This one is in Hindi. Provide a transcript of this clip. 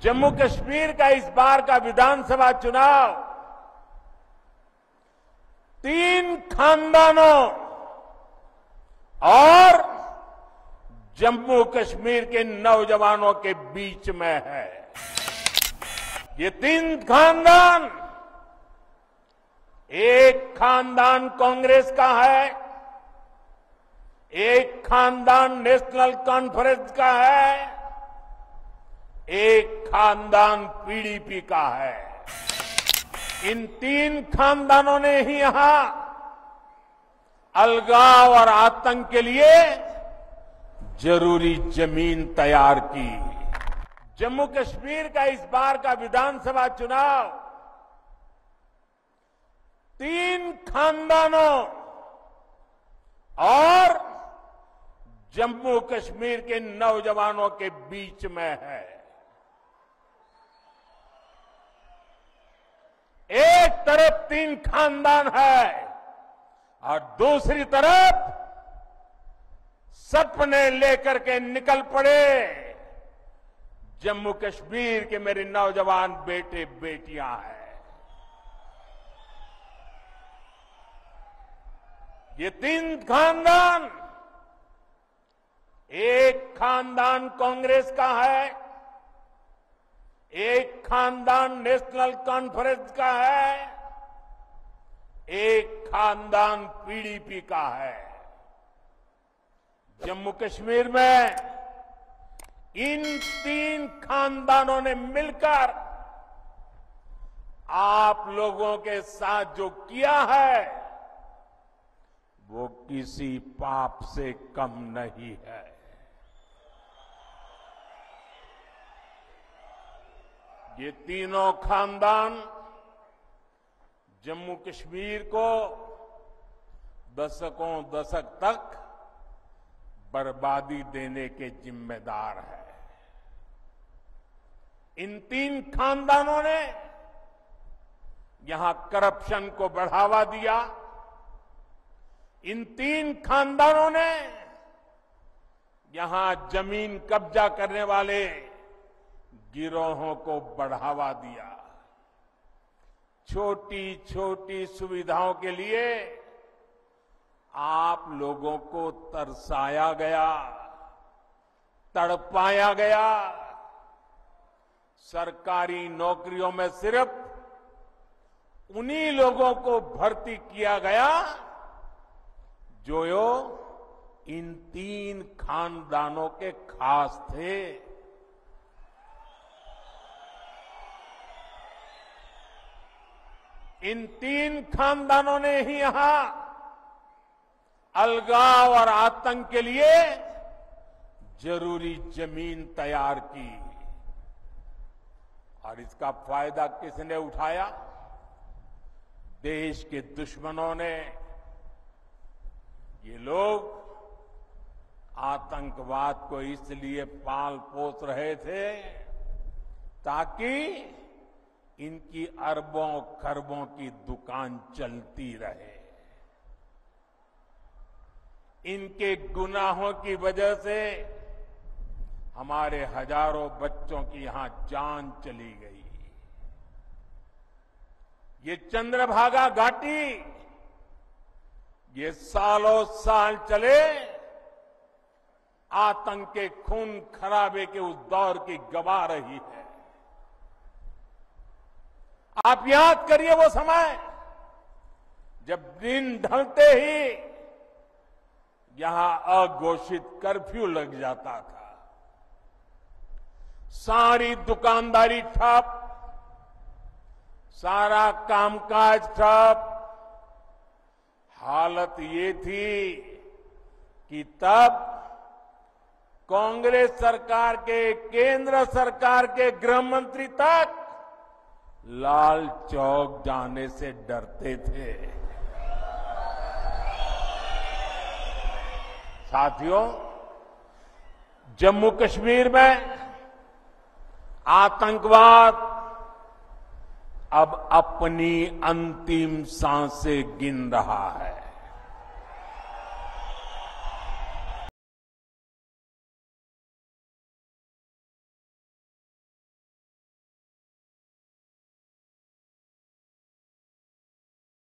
जम्मू कश्मीर का इस बार का विधानसभा चुनाव 3 खानदानों और जम्मू कश्मीर के नौजवानों के बीच में है। ये 3 खानदान, एक खानदान कांग्रेस का है, एक खानदान नेशनल कॉन्फ्रेंस का है, एक खानदान पीडीपी का है। इन 3 खानदानों ने ही यहां अलगाव और आतंक के लिए जरूरी जमीन तैयार की। जम्मू कश्मीर का इस बार का विधानसभा चुनाव 3 खानदानों और जम्मू कश्मीर के नौजवानों के बीच में है। एक तरफ 3 खानदान है और दूसरी तरफ सपने लेकर के निकल पड़े जम्मू कश्मीर के मेरे नौजवान बेटे बेटियां हैं। ये 3 खानदान, एक खानदान कांग्रेस का है, एक खानदान नेशनल कॉन्फ्रेंस का है, एक खानदान पीडीपी का है। जम्मू कश्मीर में इन 3 खानदानों ने मिलकर आप लोगों के साथ जो किया है वो किसी पाप से कम नहीं है। ये तीनों खानदान जम्मू कश्मीर को दशक तक बर्बादी देने के जिम्मेदार है। इन 3 खानदानों ने यहां करप्शन को बढ़ावा दिया। इन 3 खानदानों ने यहां जमीन कब्जा करने वाले गिरोहों को बढ़ावा दिया। छोटी छोटी सुविधाओं के लिए आप लोगों को तरसाया गया, तड़पाया गया। सरकारी नौकरियों में सिर्फ उन्हीं लोगों को भर्ती किया गया जो इन 3 खानदानों के खास थे। इन 3 खानदानों ने ही यहां अलगाव और आतंक के लिए जरूरी जमीन तैयार की और इसका फायदा किसने उठाया? देश के दुश्मनों ने। ये लोग आतंकवाद को इसलिए पाल पोस रहे थे ताकि इनकी अरबों खरबों की दुकान चलती रहे। इनके गुनाहों की वजह से हमारे हजारों बच्चों की यहां जान चली गई। ये चंद्रभागा घाटी ये सालों साल चले आतंक के खून खराबे के उस दौर की गवा रही है। आप याद करिए वो समय जब दिन ढलते ही यहां अघोषित कर्फ्यू लग जाता था। सारी दुकानदारी ठप, सारा कामकाज ठप। हालत ये थी कि तब कांग्रेस सरकार के, केंद्र सरकार के गृह मंत्री तक लाल चौक जाने से डरते थे। साथियों, जम्मू कश्मीर में आतंकवाद अब अपनी अंतिम सांसें गिन रहा है।